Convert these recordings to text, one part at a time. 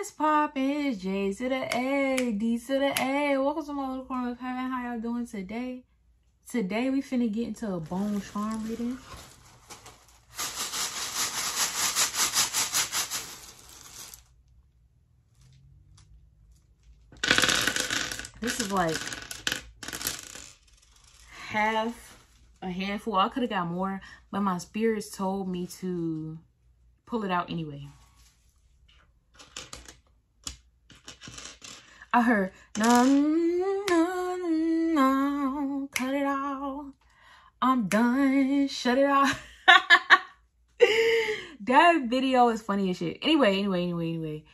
What's poppin'? It's J to the A, D to the A. Welcome to my little corner of heaven. How y'all doing today? Today we finna get into a bone charm reading. This is like half a handful. I could have got more, but my spirits told me to pull it out anyway. I heard, no, no, no, cut it off. I'm done. Shut it off. That video is funny as shit. Anyway.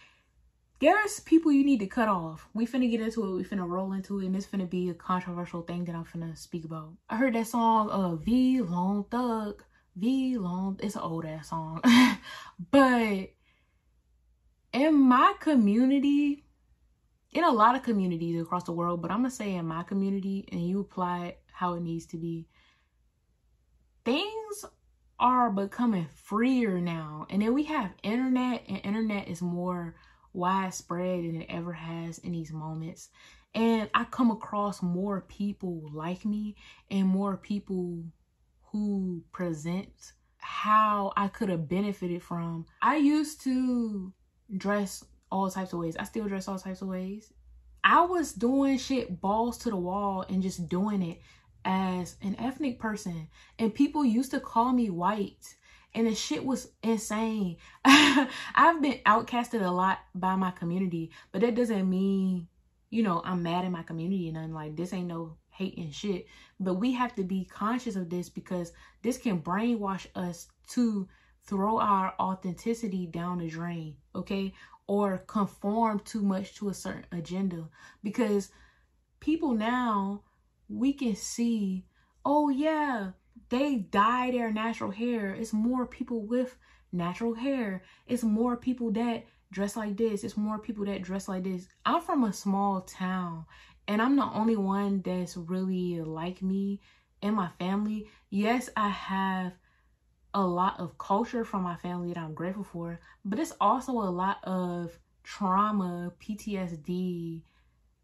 There's people you need to cut off. We finna get into it. We finna roll into it. And it's finna be a controversial thing that I'm finna speak about. I heard that song, V Long Thug. V Long, it's an old ass song. But in my community, in a lot of communities across the world, but I'm gonna say in my community, and you apply it how it needs to be, things are becoming freer now. And then we have internet, and internet is more widespread than it ever has in these moments. And I come across more people like me and more people who present how I could have benefited from. I used to dress all types of ways. I still dress all types of ways. I was doing shit balls to the wall and just doing it as an ethnic person. And people used to call me white. And the shit was insane. I've been outcasted a lot by my community. But that doesn't mean, you know, I'm mad at my community and nothing. Like, this ain't no hate and shit. But we have to be conscious of this, because this can brainwash us to throw our authenticity down the drain, okay? Or conform too much to a certain agenda. Because people now, we can see, oh yeah, they dye their natural hair. It's more people with natural hair. It's more people that dress like this. It's more people that dress like this. I'm from a small town, and I'm the only one that's really like me in my family. Yes, I have a lot of culture from my family that I'm grateful for, but it's also a lot of trauma, PTSD,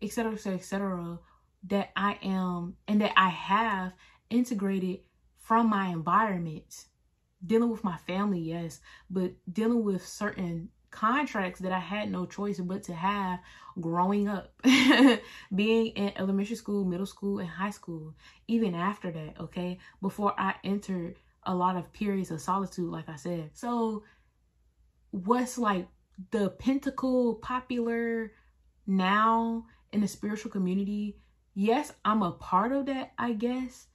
etc., etc., that I am and that I have integrated from my environment. Dealing with my family, yes, but dealing with certain contracts that I had no choice but to have growing up. Being in elementary school, middle school, and high school. Even after that, okay? Before I entered a lot of periods of solitude, like I said. So what's like the pinnacle popular now in the spiritual community, yes, I'm a part of that, I guess.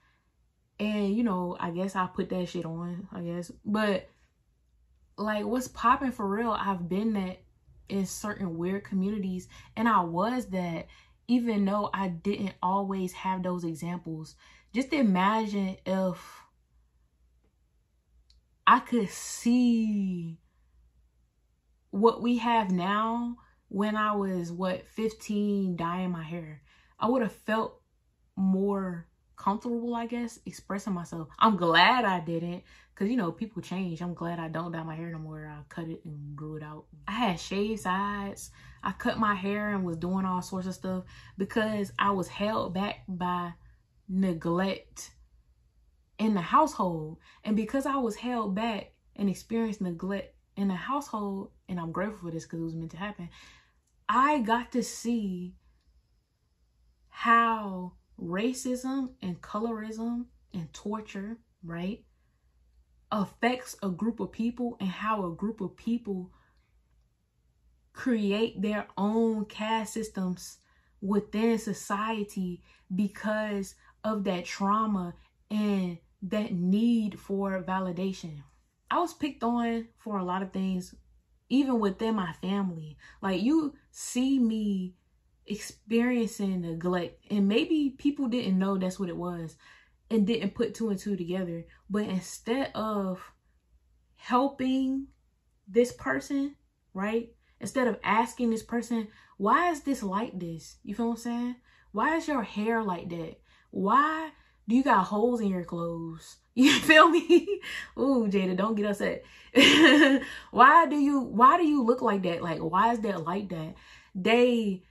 And, you know, I guess I'll put that shit on, I guess. But, like, what's popping for real, I've been that in certain weird communities. And I was that, even though I didn't always have those examples. Just imagine if I could see what we have now when I was, 15, dyeing my hair. I would have felt more comfortable, I guess, expressing myself. I'm glad I didn't, because, you know, people change. I'm glad I don't dye my hair no more. I cut it and grew it out. I had shaved sides. I cut my hair and was doing all sorts of stuff because I was held back by neglect in the household. And because I was held back and experienced neglect in the household, and I'm grateful for this because it was meant to happen, I got to see how racism and colorism and torture, right, affects a group of people, and how a group of people create their own caste systems within society because of that trauma and that need for validation. I was picked on for a lot of things, even within my family. Like, you see me experiencing neglect, and maybe people didn't know that's what it was and didn't put two and two together. But instead of helping this person, right, instead of asking this person, why is this like this? You feel what I'm saying? Why is your hair like that? Why Do you got holes in your clothes? You feel me? Ooh, Jada, don't get upset. Why do you look like that? Like, why is that like that? They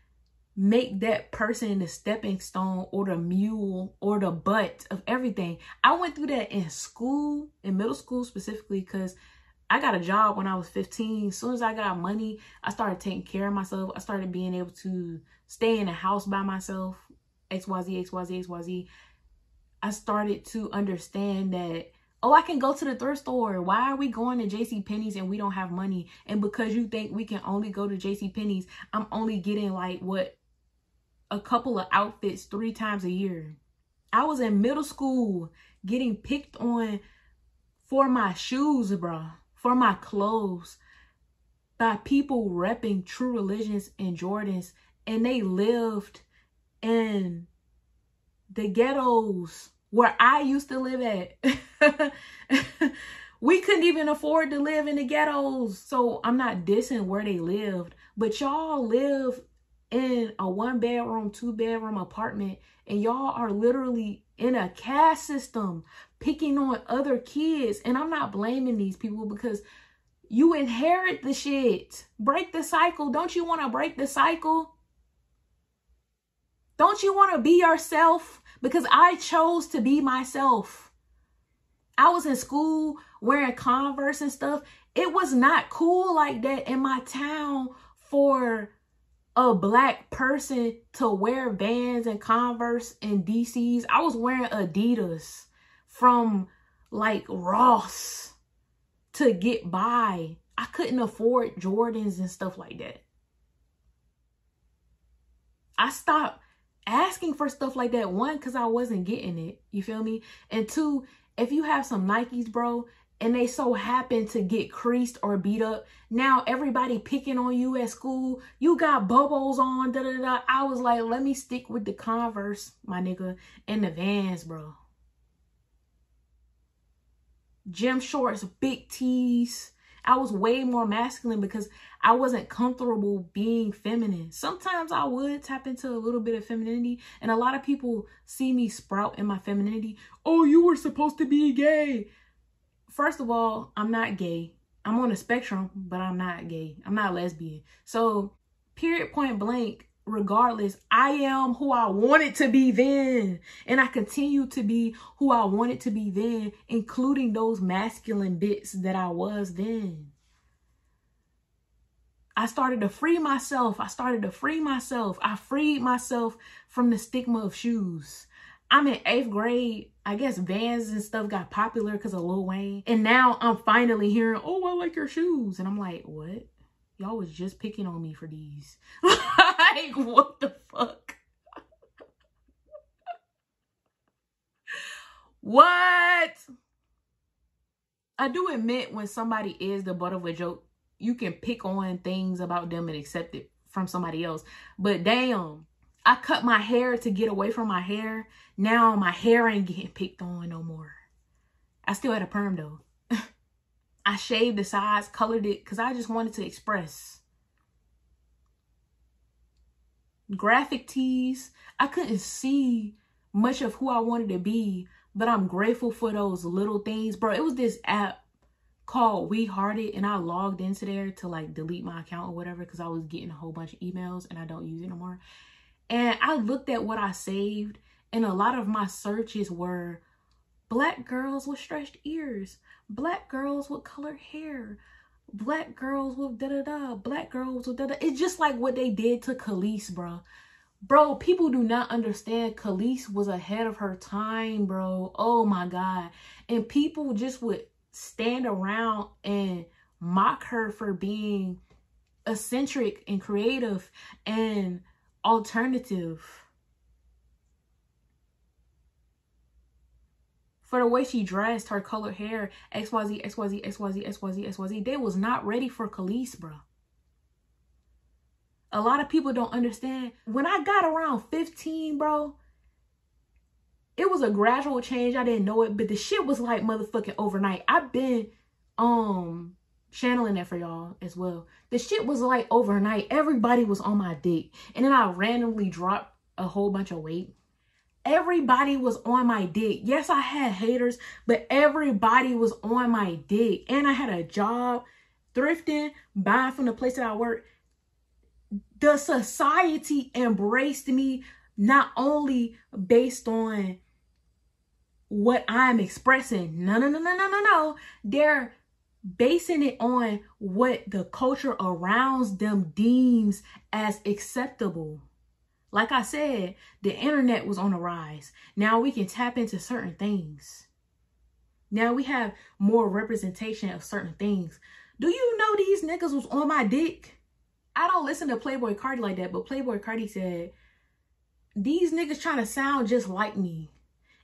make that person the stepping stone or the mule or the butt of everything. I went through that in school, in middle school specifically, because I got a job when I was 15. As soon as I got money, I started taking care of myself. I started being able to stay in the house by myself. XYZ, XYZ, XYZ. I started to understand that, oh, I can go to the thrift store. Why are we going to JCPenney's and we don't have money? And because you think we can only go to JCPenney's, I'm only getting like what, a couple of outfits 3 times a year. I was in middle school getting picked on for my shoes, bruh, for my clothes, by people repping True Religions and Jordans, and they lived in the ghettos where I used to live at. We couldn't even afford to live in the ghettos. So I'm not dissing where they lived, but y'all live in a 1-bedroom, 2-bedroom apartment, and y'all are literally in a caste system picking on other kids. And I'm not blaming these people because you inherit the shit. Break the cycle. Don't you want to break the cycle? Don't you want to be yourself? Because I chose to be myself. I was in school wearing Converse and stuff. It was not cool like that in my town for a black person to wear Vans and Converse and DCs. I was wearing Adidas from like Ross to get by. I couldn't afford Jordans and stuff like that. I stopped asking for stuff like that. 1, because I wasn't getting it. You feel me? And 2, if you have some Nikes, bro, and they so happen to get creased or beat up, now everybody picking on you at school. You got bubbles on, da da da. I was like, let me stick with the Converse, my nigga, and the Vans, bro. Gym shorts, big tees. I was way more masculine because I wasn't comfortable being feminine. Sometimes I would tap into a little bit of femininity, and a lot of people see me sprout in my femininity. Oh, you were supposed to be gay. First of all, I'm not gay. I'm on a spectrum, but I'm not gay. I'm not lesbian. So, period, point blank, regardless, I am who I wanted to be then. And I continue to be who I wanted to be then, including those masculine bits that I was then. I started to free myself. I freed myself from the stigma of shoes. I'm in 8th grade. I guess Vans and stuff got popular because of Lil Wayne. And now I'm finally hearing, oh, I like your shoes. And I'm like, what? Y'all was just picking on me for these. Like, what the fuck? What? I do admit when somebody is the butt of a joke, you can pick on things about them and accept it from somebody else. But damn, I cut my hair to get away from my hair. Now my hair ain't getting picked on no more. I still had a perm though. I shaved the sides, colored it, because I just wanted to express. Graphic tees. I couldn't see much of who I wanted to be, but I'm grateful for those little things. Bro, it was this app called We Hearted, and I logged into there to like delete my account or whatever because I was getting a whole bunch of emails and I don't use it no more. And I looked at what I saved, and a lot of my searches were Black girls with stretched ears, Black girls with colored hair, Black girls with da-da-da, Black girls with da-da. It's just like what they did to Khalees, bro. Bro, people do not understand. Khalees was ahead of her time, bro. Oh my God. And people just would stand around and mock her for being eccentric and creative and alternative. For the way she dressed, her colored hair, XYZ, XYZ, XYZ, XYZ, XYZ. They was not ready for Khalees, bro. A lot of people don't understand. When I got around 15, bro, it was a gradual change. I didn't know it, but the shit was like motherfucking overnight. I've been channeling that for y'all as well. The shit was like overnight. Everybody was on my dick. And then I randomly dropped a whole bunch of weight. Everybody was on my dick. Yes, I had haters, but everybody was on my dick. And I had a job, thrifting, buying from the place that I work. The society embraced me not only based on what I'm expressing. No. They're basing it on what the culture around them deems as acceptable. Like I said, the internet was on the rise. Now we can tap into certain things. Now we have more representation of certain things. Do you know these niggas was on my dick? I don't listen to Playboy Cardi like that, but Playboy Cardi said, these niggas trying to sound just like me.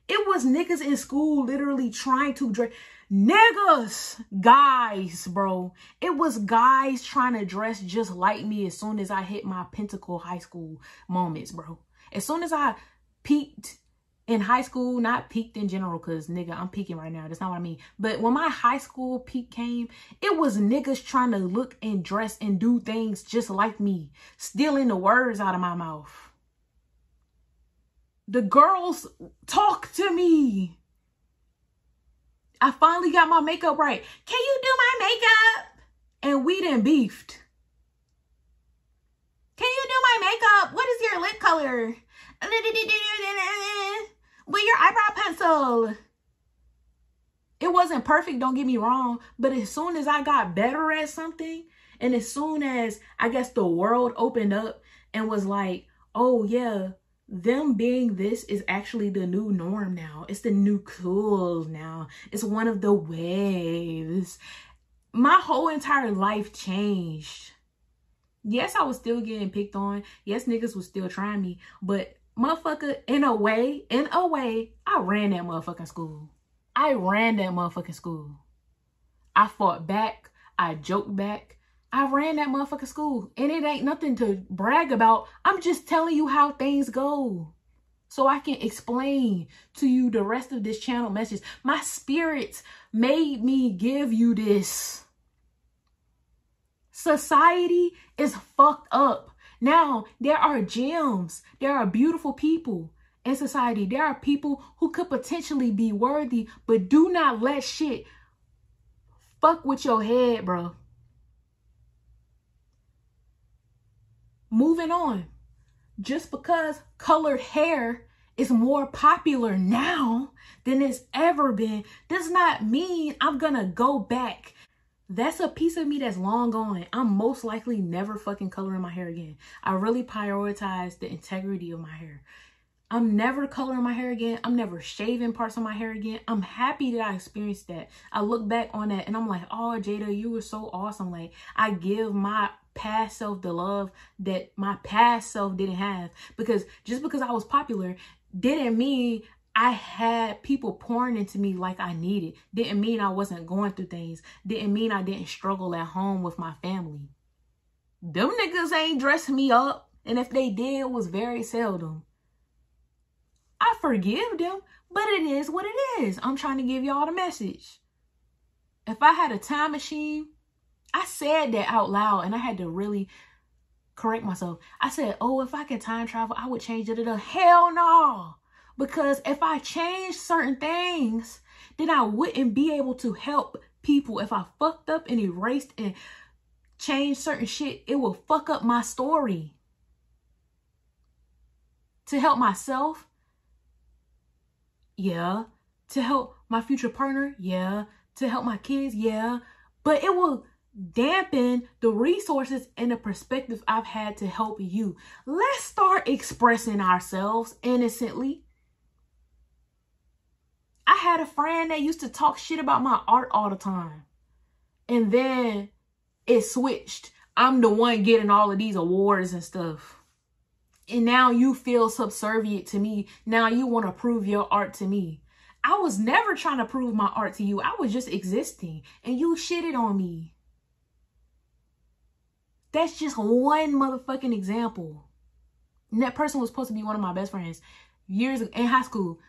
It was niggas in school literally trying to dress. Niggas, guys, bro. It was guys trying to dress just like me as soon as I hit my pinnacle high school moments, bro. As soon as I peaked in high school, not peaked in general, because nigga, I'm peaking right now. That's not what I mean. But when my high school peak came, it was niggas trying to look and dress and do things just like me, stealing the words out of my mouth. The girls talk to me. I finally got my makeup right. Can you do my makeup? And we done beefed. Can you do my makeup? What is your lip color? With your eyebrow pencil. It wasn't perfect, don't get me wrong. But as soon as I got better at something, and as soon as I guess the world opened up and was like, oh yeah, them being this is actually the new norm now. It's the new cool now. It's one of the waves. My whole entire life changed. Yes, I was still getting picked on. Yes, niggas was still trying me. But motherfucker, in a way, I ran that motherfucking school. I ran that motherfucking school. I fought back. I joked back. I ran that motherfucking school. And it ain't nothing to brag about. I'm just telling you how things go. So I can explain to you the rest of this channel message. My spirits made me give you this. Society is fucked up. Now, there are gems. There are beautiful people in society. There are people who could potentially be worthy, but do not let shit fuck with your head, bro. Moving on. Just because colored hair is more popular now than it's ever been does not mean I'm gonna go back. That's a piece of me that's long gone. I'm most likely never fucking coloring my hair again. I really prioritize the integrity of my hair. I'm never coloring my hair again. I'm never shaving parts of my hair again. I'm happy that I experienced that. I look back on that and I'm like, oh, Jada, you were so awesome. Like, I give my past self the love that my past self didn't have. Because just because I was popular didn't mean I had people pouring into me like I needed. Didn't mean I wasn't going through things. Didn't mean I didn't struggle at home with my family. Them niggas ain't dressing me up. And if they did, it was very seldom. I forgive them, but it is what it is. I'm trying to give y'all the message. If I had a time machine, I said that out loud and I had to really correct myself. I said, oh, if I could time travel, I would change it. Hell no. Because if I changed certain things, then I wouldn't be able to help people. If I fucked up and erased and changed certain shit, it will fuck up my story. To help myself, yeah. To help my future partner, yeah. To help my kids, yeah. But it will dampen the resources and the perspective I've had to help you. Let's start expressing ourselves innocently. I had a friend that used to talk shit about my art all the time. And then it switched. I'm the one getting all of these awards and stuff. And now you feel subservient to me. Now you want to prove your art to me. I was never trying to prove my art to you. I was just existing. And you shitted on me. That's just one motherfucking example. And that person was supposed to be one of my best friends years ago in high school.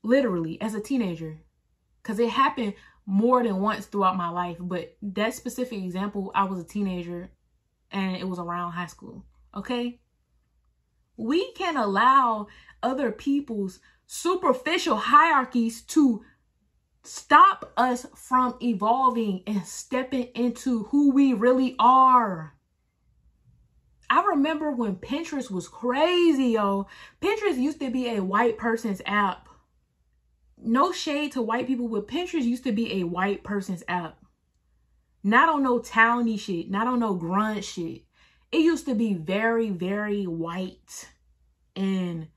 Literally, as a teenager. Because it happened more than once throughout my life. But that specific example, I was a teenager. And it was around high school. Okay? We can allow other people's superficial hierarchies to stop us from evolving and stepping into who we really are. I remember when Pinterest was crazy, yo. Pinterest used to be a white person's app. No shade to white people, but Pinterest used to be a white person's app. Not on no towny shit, not on no grunt shit. It used to be very, very white and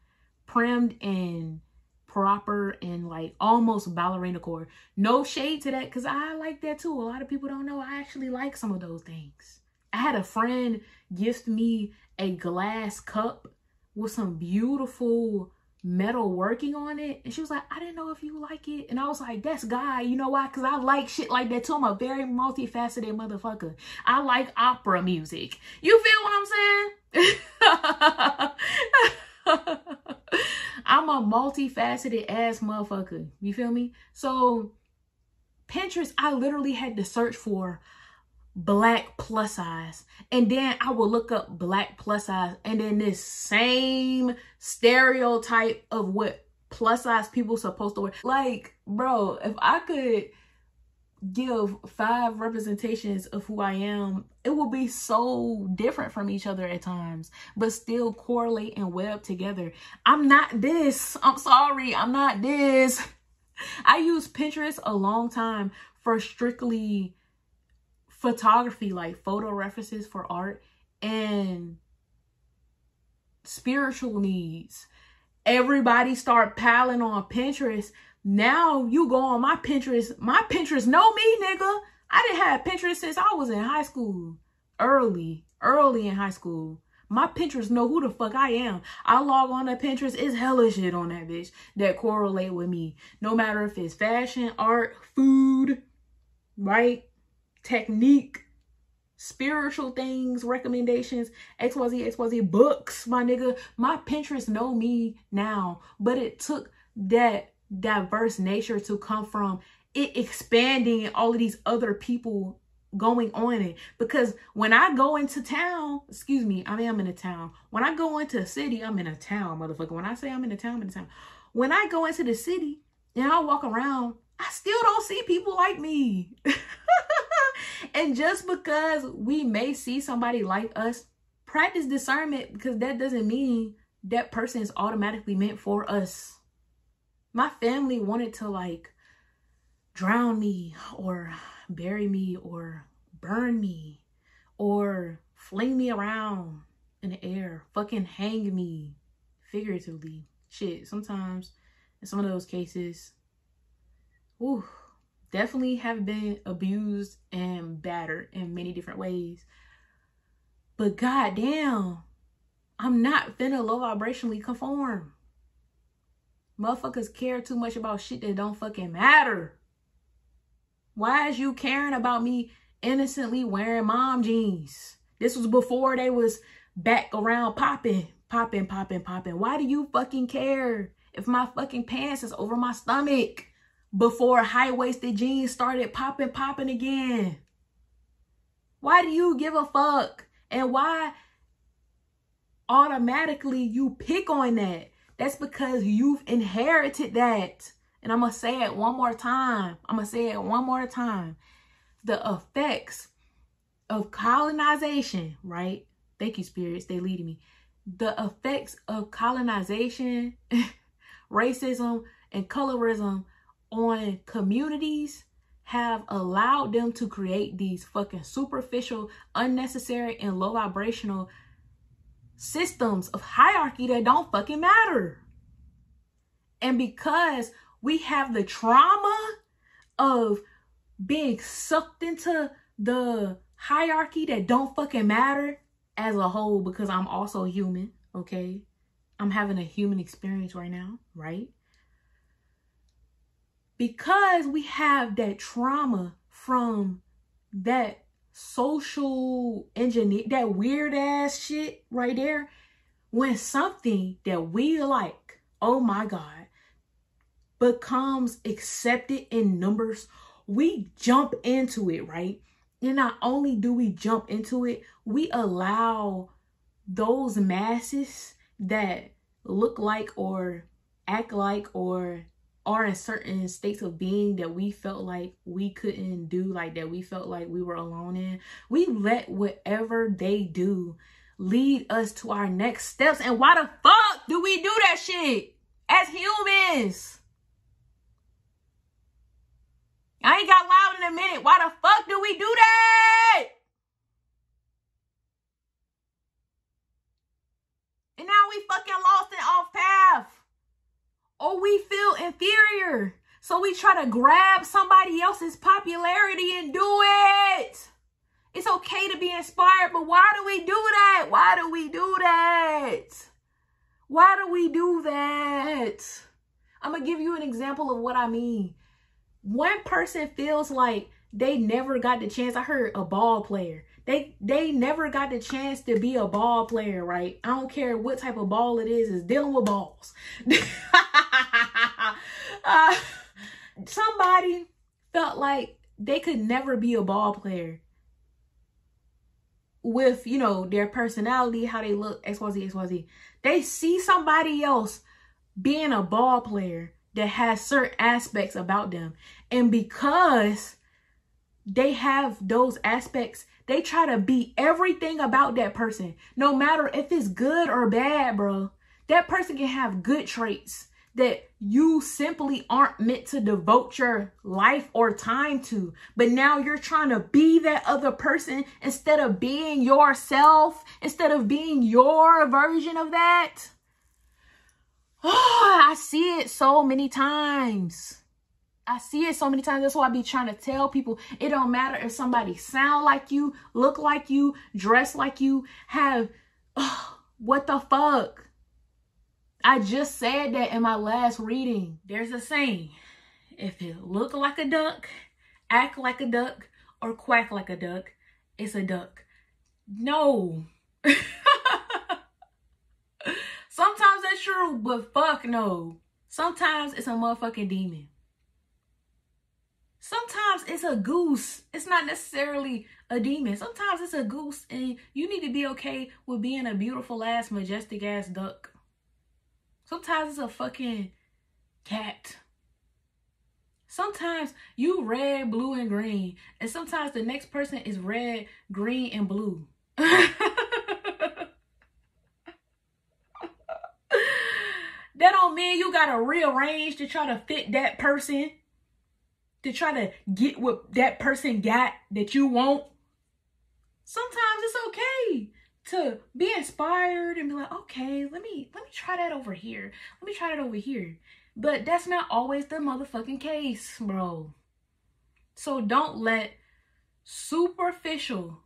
primmed and proper and like almost ballerina core. No shade to that, because I like that too. A lot of people don't know I actually like some of those things. I had a friend gift me a glass cup with some beautiful metal working on it, and she was like, I didn't know if you like it. And I was like, that's guy. You know why? Because I like shit like that too. I'm a very multifaceted motherfucker. I like opera music. You feel what I'm saying? I'm a multifaceted ass motherfucker. You feel me? So Pinterest, I literally had to search for black plus size, and then I will look up black plus size, and then this same stereotype of what plus size people supposed to wear. Like, bro, if I could give 5 representations of who I am, it will be so different from each other at times, but still correlate and web together. I'm not this. I'm sorry, I'm not this. I used Pinterest a long time for strictly photography, like photo references for art and spiritual needs. Everybody start piling on Pinterest. Now you go on my Pinterest know me, nigga. I didn't have Pinterest since I was in high school. Early in high school. My Pinterest know who the fuck I am. I log on to Pinterest, it's hella shit on that bitch that correlate with me. No matter if it's fashion, art, food, right? Technique, spiritual things, recommendations, XYZ, books, my nigga. My Pinterest know me now, but it took that diverse nature to come from it expanding and all of these other people going on it. Because when I go into town, excuse me, I am in a town. When I go into a city, I'm in a town, motherfucker. When I say I'm in a town, I'm in a town. When I go into the city and I walk around, I still don't see people like me. And just because we may see somebody like us, practice discernment, because that doesn't mean that person is automatically meant for us. My family wanted to like drown me or bury me or burn me or fling me around in the air, fucking hang me, figuratively. Shit, sometimes in some of those cases, ooh, definitely have been abused and battered in many different ways. But goddamn, I'm not finna low vibrationally conform. Motherfuckers care too much about shit that don't fucking matter. Why is you caring about me innocently wearing mom jeans? This was before they was back around popping. Why do you fucking care if my fucking pants is over my stomach? Before high-waisted jeans started popping again. Why do you give a fuck? And why automatically you pick on that? That's because you've inherited that. And I'm going to say it one more time. The effects of colonization, right? Thank you, spirits. They leading me. The effects of colonization, racism, and colorism on communities have allowed them to create these fucking superficial, unnecessary, and low vibrational systems of hierarchy that don't fucking matter. And because we have the trauma of being sucked into the hierarchy that don't fucking matter as a whole, because I'm also human, okay? I'm having a human experience right now, right? Because we have that trauma from that social engineer, that weird ass shit right there, when something that we like, oh my God, becomes accepted in numbers, we jump into it, right? And not only do we jump into it, we allow those masses that look like or act like or are in certain states of being that we felt like we couldn't do, like that we felt like we were alone in. We let whatever they do lead us to our next steps. And why the fuck do we do that shit as humans? I ain't got loud in a minute. Why the fuck do we do that? And now we fucking lost and off path. Or we feel inferior. So we try to grab somebody else's popularity and do it. It's okay to be inspired, but why do we do that? Why do we do that? Why do we do that? I'm going to give you an example of what I mean. One person feels like they never got the chance. I heard a ball player. They never got the chance to be a ball player, right? I don't care what type of ball it is. It's dealing with balls. Somebody felt like they could never be a ball player with, you know, their personality, how they look, XYZ, XYZ. They see somebody else being a ball player that has certain aspects about them. And because they have those aspects, they try to be everything about that person. No matter if it's good or bad, bro. That person can have good traits that you simply aren't meant to devote your life or time to. But now you're trying to be that other person instead of being yourself, instead of being your version of that. Oh, I see it so many times. I see it so many times. That's why I be trying to tell people, it don't matter if somebody sound like you, look like you, dress like you, have, what the fuck? I just said that in my last reading. There's a saying, if it look like a duck, act like a duck, or quack like a duck, it's a duck. No. Sometimes that's true, but fuck no. Sometimes it's a motherfucking demon. Sometimes it's a goose. It's not necessarily a demon. Sometimes it's a goose, and you need to be okay with being a beautiful ass, majestic ass duck. Sometimes it's a fucking cat. Sometimes you red, blue, and green, and sometimes the next person is red, green, and blue. That don't mean you gotta rearrange to try to fit that person, to try to get what that person got that you want. Sometimes it's okay to be inspired and be like, okay, let me try that over here. Let me try that over here. But that's not always the motherfucking case, bro. So don't let superficial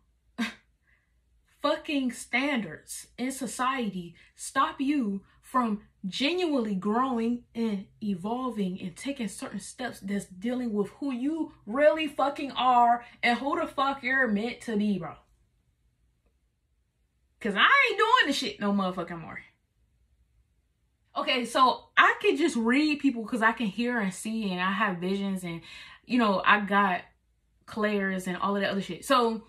fucking standards in society stop you from genuinely growing and evolving and taking certain steps that's dealing with who you really fucking are and who the fuck you're meant to be, bro. Cause I ain't doing the shit no motherfucking more. Okay, so I can just read people because I can hear and see and I have visions and, you know, I got clairs and all of that other shit. So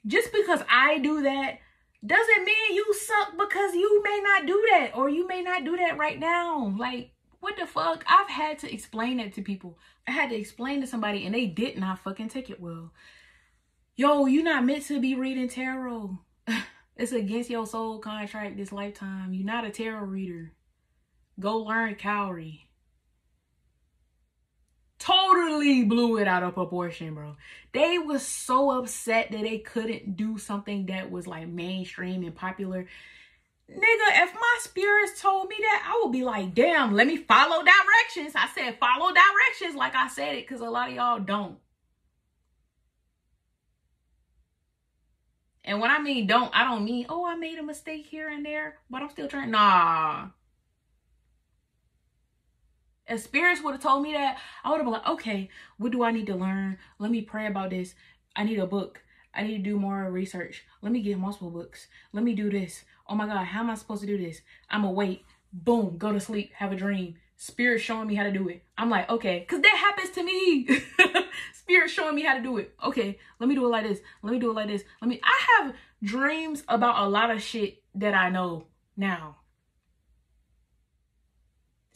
just because I do that doesn't mean you suck, because you may not do that, or you may not do that right now. Like, what the fuck? I've had to explain it to people. I had to explain to somebody and they did not fucking take it well. Yo, you're not meant to be reading tarot. It's against your soul contract this lifetime. You're not a tarot reader. Go learn cowrie. Totally blew it out of proportion, bro. They was so upset that they couldn't do something that was like mainstream and popular. Nigga, if my spirits told me that, I would be like, damn, let me follow directions. I said follow directions like I said it, because a lot of y'all don't. And when I mean don't, I don't mean, oh, I made a mistake here and there, but I'm still trying. Nah. If spirits would have told me that, I would have been like, okay, what do I need to learn? Let me pray about this. I need a book. I need to do more research. Let me get multiple books. Let me do this. Oh my God, how am I supposed to do this? I'm gonna wait. Boom, go to sleep, have a dream. Spirit showing me how to do it. I'm like, okay, because that happens to me. Spirit showing me how to do it. Okay, let me do it like this. Let me do it like this. I have dreams about a lot of shit that I know now.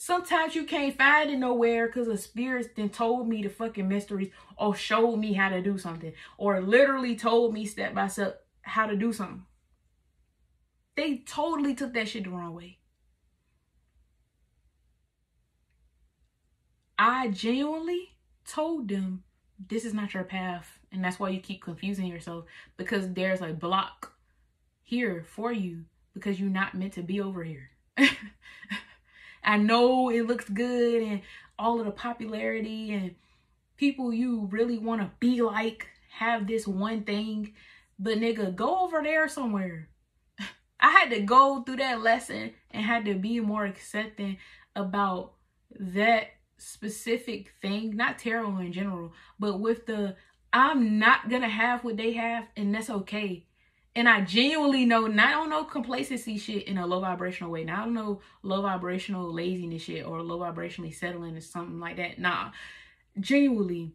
Sometimes you can't find it nowhere because the spirits then told me the fucking mysteries or showed me how to do something or literally told me step by step how to do something. They totally took that shit the wrong way. I genuinely told them, this is not your path. And that's why you keep confusing yourself, because there's a block here for you because you're not meant to be over here. I know it looks good and all of the popularity and people you really want to be like have this one thing, but nigga, go over there somewhere. I had to go through that lesson and had to be more accepting about that specific thing, not tarot in general, but with the, I'm not gonna have what they have, and that's okay. And I genuinely know, not on no complacency shit in a low vibrational way. Now I don't know low vibrational laziness shit or low vibrationally settling or something like that. Nah, genuinely,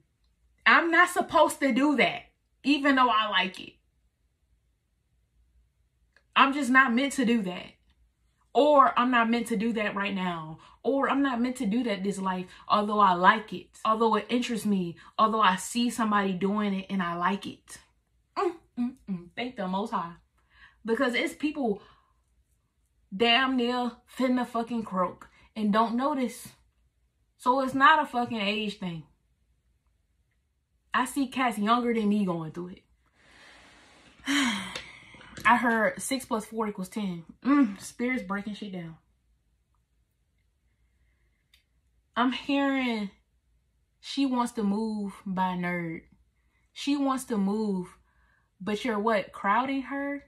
I'm not supposed to do that, even though I like it. I'm just not meant to do that. Or I'm not meant to do that right now. Or I'm not meant to do that this life, although I like it. Although it interests me. Although I see somebody doing it and I like it. Thank the Most High. Because it's people damn near finna fucking croak and don't notice. So it's not a fucking age thing. I see cats younger than me going through it. I heard 6 + 4 = 10. Spirits breaking shit down. I'm hearing she wants to move by nerd. She wants to move, but you're what? Crowding her?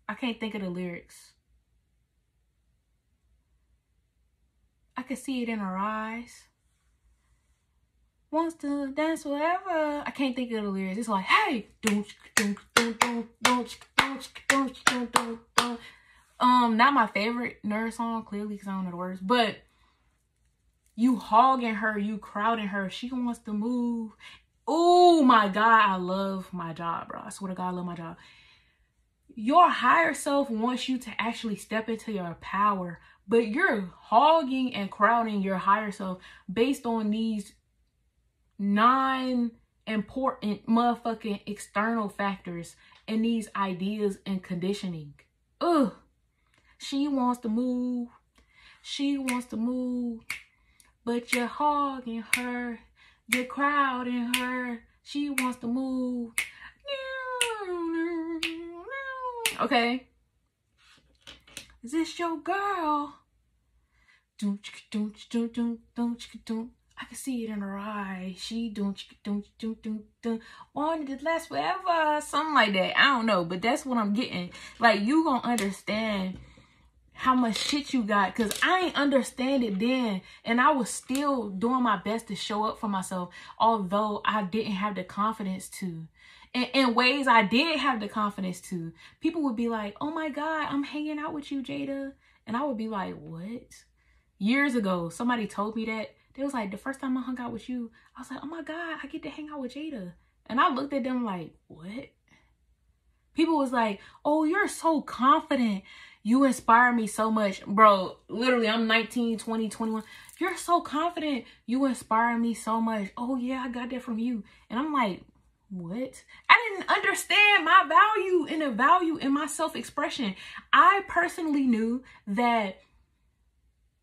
I can't think of the lyrics. I can see it in her eyes. Wants to dance forever. I can't think of the lyrics. It's like, hey, not my favorite nerd song, clearly, because I don't know the words. But you hogging her, you crowding her. She wants to move. Oh my God, I love my job, bro. I swear to God, I love my job. Your higher self wants you to actually step into your power, but you're hogging and crowding your higher self based on these non-important motherfucking external factors and these ideas and conditioning. Ugh. She wants to move. She wants to move. But you're hogging her. You're crowding her. She wants to move. Okay. Is this your girl? I can see it in her eyes. She wanted it to last forever. Something like that. I don't know. But that's what I'm getting. Like, you gonna understand how much shit you got. Because I ain't understand it then. And I was still doing my best to show up for myself. Although I didn't have the confidence to. In ways I did have the confidence to. People would be like, oh my God, I'm hanging out with you, Jada. And I would be like, what? Years ago, somebody told me that. They was like, the first time I hung out with you, I was like, oh my God, I get to hang out with Jada. And I looked at them like, what? People was like, oh, you're so confident. You inspire me so much. Bro, literally, I'm 19, 20, 21. You're so confident. You inspire me so much. Oh yeah, I got that from you. And I'm like, what? I didn't understand my value and the value in my self-expression. I personally knew that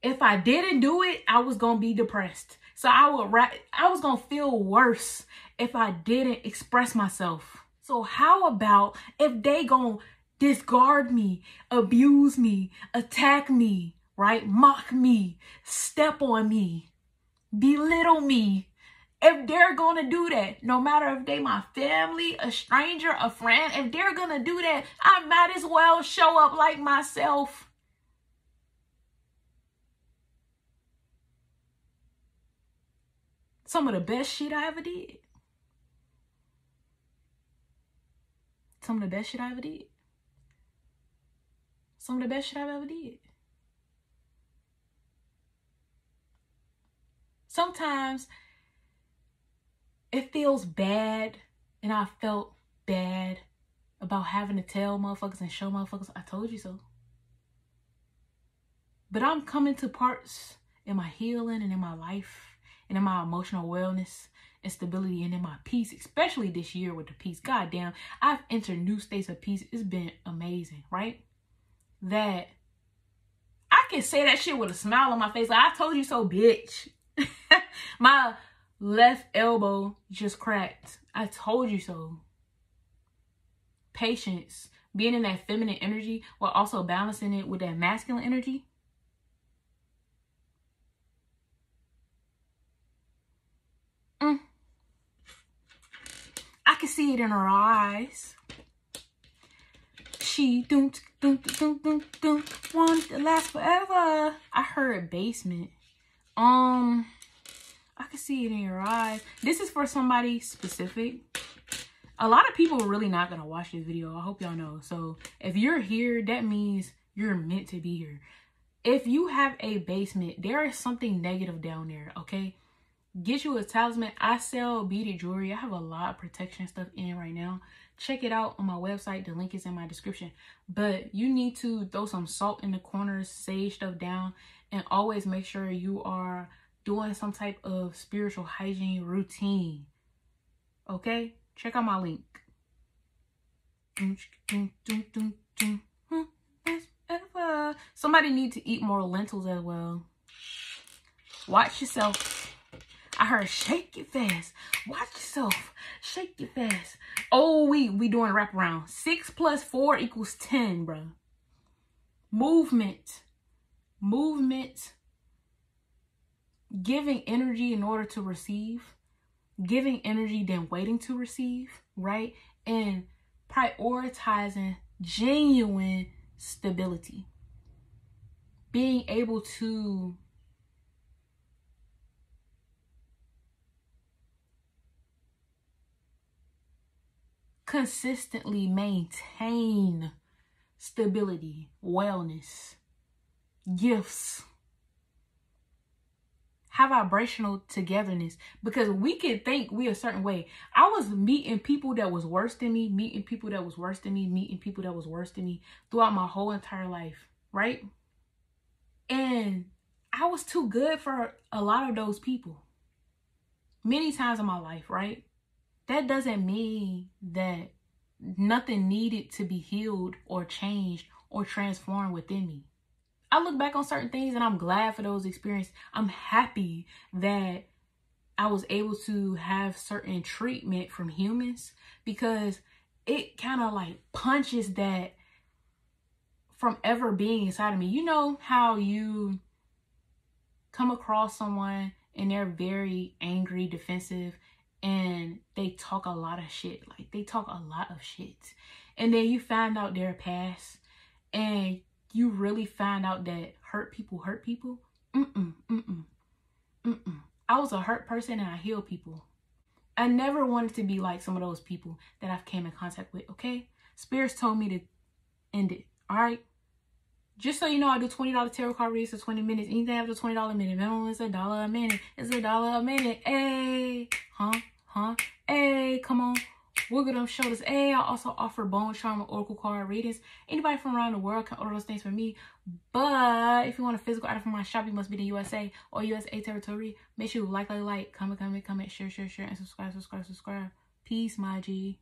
if I didn't do it, I was going to be depressed. So I was going to feel worse if I didn't express myself. So how about if they going to discard me, abuse me, attack me, right? Mock me, step on me, belittle me. If they're going to do that, no matter if they my family, a stranger, a friend, if they're going to do that, I might as well show up like myself. Some of the best shit I ever did. Some of the best shit I ever did. Some of the best shit I've ever did. Sometimes it feels bad, and I felt bad about having to tell motherfuckers and show motherfuckers, I told you so. But I'm coming to parts in my healing and in my life and in my emotional wellness and stability and in my peace, especially this year with the peace. God damn, I've entered new states of peace. It's been amazing, right? That I can say that shit with a smile on my face. Like, I told you so, bitch. My left elbow just cracked. I told you so. Patience. Being in that feminine energy while also balancing it with that masculine energy. I can see it in her eyes. She want it to last forever. I heard basement. I can see it in your eyes. This is for somebody specific. A lot of people are really not gonna watch this video. I hope y'all know. So if you're here, that means you're meant to be here. If you have a basement, there is something negative down there, okay? Get you a talisman. I sell beaded jewelry. I have a lot of protection stuff in right now. Check it out on my website. The link is in my description. But you need to throw some salt in the corners, sage stuff down, and always make sure you are doing some type of spiritual hygiene routine. Okay? Check out my link. Somebody need to eat more lentils as well. Watch yourself. I heard shake it fast. Watch yourself. Shake it fast. Oh, we doing wraparound. 6 + 4 = 10, bro. Movement. Movement. Giving energy in order to receive. Giving energy, then waiting to receive, right? And prioritizing genuine stability. Being able to consistently maintain stability, wellness, gifts, high vibrational togetherness, because we can think we a certain way. I was meeting people that was worse than me, meeting people that was worse than me, meeting people that was worse than me throughout my whole entire life, right? And I was too good for a lot of those people many times in my life, right? That doesn't mean that nothing needed to be healed or changed or transformed within me. I look back on certain things and I'm glad for those experiences. I'm happy that I was able to have certain treatment from humans, because it kind of like punches that from ever being inside of me. You know how you come across someone and they're very angry, defensive, and they talk a lot of shit. Like, they talk a lot of shit. And then you find out their past, and you really find out that hurt people hurt people. I was a hurt person and I heal people. I never wanted to be like some of those people that I've came in contact with, okay? Spirits told me to end it, all right? Just so you know, I do $20 tarot card reads for 20 minutes. Anything after $20 a minute. Minimum is $1 a minute. It's $1 a minute. Hey, hey, come on. Wiggle them shoulders. Hey, I also offer bone charm and oracle card readings. Anybody from around the world can order those things from me. But if you want a physical item from my shop, you must be in the USA or USA territory. Make sure you like, comment, share, and subscribe. Peace, my G.